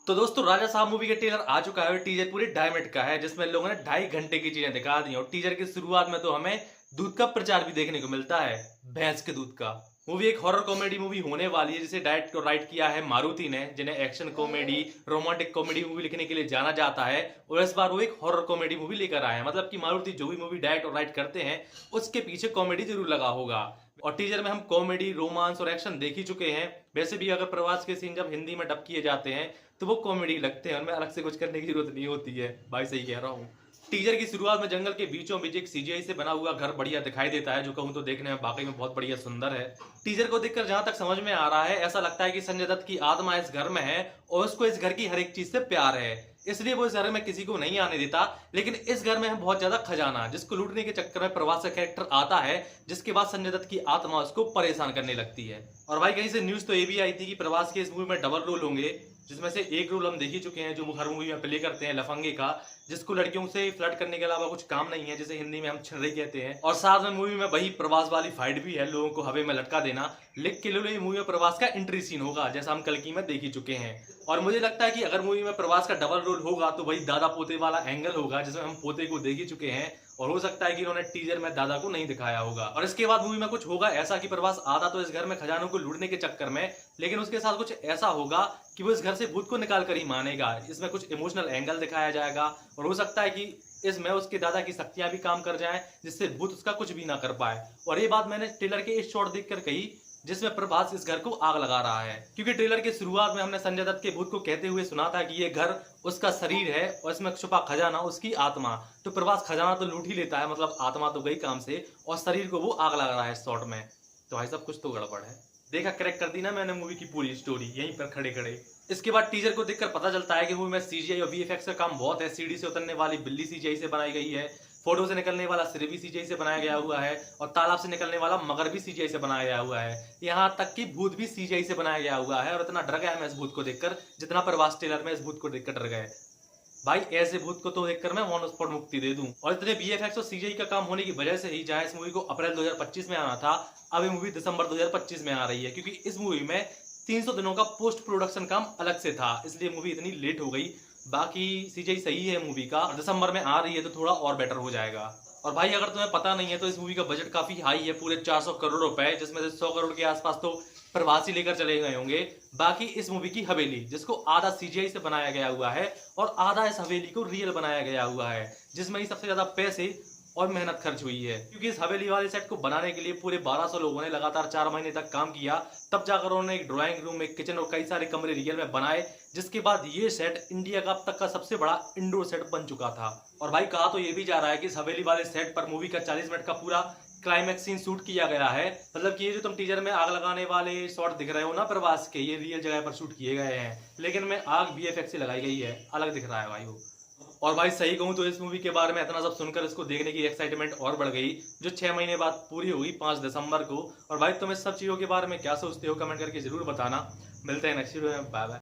तो दोस्तों राजा साहब मूवी का ट्रेलर आ चुका है और टीजर पूरे 2.5 मिनट का है जिसमें लोगों ने 2.5 घंटे की चीजें दिखा दी और टीजर की शुरुआत में तो हमें दूध का प्रचार भी देखने को मिलता है, भैंस के दूध का। मूवी एक हॉरर कॉमेडी मूवी होने वाली है जिसे डायरेक्ट और राइट किया है मारुति ने, जिन्हें action comedy romantic comedy movie लिखने के लिए जाना जाता है और इस बार वो एक हॉरर कॉमेडी मूवी लेकर आए हैं। मतलब कि मारुति जो भी मूवी डायरेक्ट और राइट करते हैं उसके पीछे कॉमेडी जरूर लगा होगा और टीजर में हम कॉमेडी रोमांस और एक्शन देख ही चुके हैं। वैसे भी अगर प्रवास के सीन जब हिंदी में डब किए जाते हैं तो वो कॉमेडी लगते हैं, उनमें अलग से कुछ करने की जरूरत नहीं होती है। भाई सही कह रहा हूँ। टीजर की शुरुआत में जंगल के बीचों बीच एक सीजीआई से बना हुआ घर बढ़िया दिखाई देता है, जो कहूँ तो देखने में वाकई में बहुत बढ़िया सुंदर है। टीजर को देखकर जहां तक समझ में आ रहा है ऐसा लगता है कि संजय दत्त की आत्मा इस घर में है और उसको इस घर की हर एक चीज से प्यार है, इसलिए वो इस घर में किसी को नहीं आने देता। लेकिन इस घर में है बहुत ज्यादा खजाना जिसको लूटने के चक्कर में प्रवास का कैरेक्टर आता है, जिसके बाद संजय दत्त की आत्मा उसको परेशान करने लगती है। और भाई कहीं से न्यूज तो ये भी आई थी कि प्रवास के इस मूवी में डबल रोल होंगे, जिसमें से एक रोल हम देख ही चुके हैं जो वो हर मूवी में प्ले करते हैं लफंगे का, जिसको लड़कियों से फ्लर्ट करने के अलावा कुछ काम नहीं है, जिसे हिंदी में हम छिनरी कहते हैं। और साथ में मूवी में वही प्रवास वाली फाइट भी है, लोगों को हवे में लटका देना। लिख के लो, ये मूवी में प्रवास का एंट्री सीन होगा जैसा हम कल की में देख ही चुके हैं। और मुझे लगता है कि अगर मूवी में प्रवास का डबल रोल होगा तो वही दादा पोते वाला एंगल होगा, जिसमें हम पोते को देख ही चुके हैं और हो सकता है कि इन्होंने टीजर में दादा को नहीं दिखाया होगा। और इसके बाद मूवी में कुछ होगा ऐसा कि प्रवास आता तो इस घर में खजानों को लूटने के चक्कर में, लेकिन उसके साथ कुछ ऐसा होगा कि वो इस घर से भूत को निकाल कर ही मानेगा। इसमें कुछ इमोशनल एंगल दिखाया जाएगा और हो सकता है कि इसमें उसके दादा की शक्तियां भी काम कर जाएं, जिससे भूत उसका कुछ भी ना कर पाए। और ये बात मैंने ट्रेलर के इस शॉट देखकर कही जिसमें प्रभास इस घर को आग लगा रहा है, क्योंकि ट्रेलर के शुरुआत में हमने संजय दत्त के भूत को कहते हुए सुना था कि ये घर उसका शरीर है और इसमें छुपा खजाना उसकी आत्मा। तो प्रभास खजाना तो लूट ही लेता है, मतलब आत्मा तो गई काम से, और शरीर को वो आग लगा रहा है शॉट में। तो भाई सब कुछ तो गड़बड़ है। देखा, करेक्ट कर दी ना मैंने मूवी की पूरी स्टोरी यहीं पर खड़े खड़े। इसके बाद टीजर को देखकर पता चलता है कि मूवी में सीजीआई और वीएफएक्स का काम बहुत है। सीढ़ी से उतरने वाली बिल्ली सीजीआई से बनाई गई है, फोटो से निकलने वाला सिर भी सीजीआई से बनाया गया हुआ है और तालाब से निकलने वाला मगर भी सीजीआई से बनाया गया हुआ है। यहाँ तक कि भूत भी सीजीआई से बनाया गया हुआ है और इतना डर गया मैं इस भूत को देखकर जितना प्रवास ट्रेलर में इस भूत को देखकर डर गए। भाई ऐसे भूत को तो देखकर मैं ऑन स्पॉट मुक्ति दे दूं। और इतने वीएफएक्स और सीजीआई का काम होने की वजह से ही जहां इस मूवी को अप्रैल 2025 में आना था, अब ये मूवी दिसंबर 2025 में आ रही है, क्योंकि इस मूवी में 300 दिनों का पोस्ट प्रोडक्शन काम अलग से था, इसलिए मूवी इतनी लेट हो गई। बाकी सीजीआई सही है मूवी का और दिसंबर में आ रही है तो थोड़ा और बेटर हो जाएगा। और भाई अगर तुम्हें पता नहीं है तो इस मूवी का बजट काफी हाई है, पूरे 400 करोड़ रुपए, जिसमें से 100 करोड़ के आसपास तो प्रवासी लेकर चले गए होंगे। बाकी इस मूवी की हवेली, जिसको आधा सीजीआई से बनाया गया हुआ है और आधा इस हवेली को रियल बनाया गया हुआ है, जिसमें ही सबसे ज्यादा पैसे और मेहनत खर्च हुई है, क्योंकि इस हवेली वाले सेट को बनाने के लिए पूरे 1200 लोगों ने लगातार 4 महीने तक काम किया। तब जाकर उन्होंने एक ड्राइंग रूम, एक किचन और कई सारे कमरे रियल में बनाए, जिसके बाद ये सेट इंडिया का अब तक का सबसे बड़ा इंडोर सेट बन चुका था। और भाई कहा तो ये भी जा रहा है कि इस हवेली वाले सेट पर मूवी का 40 मिनट का पूरा क्लाइमैक्स सीन शूट किया गया है। मतलब कि ये जो तुम टीजर में आग लगाने वाले शॉट दिख रहे हो ना प्रवास के, ये रियल जगह पर शूट किए गए हैं, लेकिन में आग वीएफएक्स से लगाई गई है, अलग दिख रहा है भाई वो। और भाई सही कहूं तो इस मूवी के बारे में इतना सब सुनकर इसको देखने की एक्साइटमेंट और बढ़ गई, जो 6 महीने बाद पूरी हुई 5 दिसंबर को। और भाई तुम इस सब चीजों के बारे में क्या सोचते हो, कमेंट करके जरूर बताना। मिलते हैं नेक्स्ट वीडियो में, बाय बाय।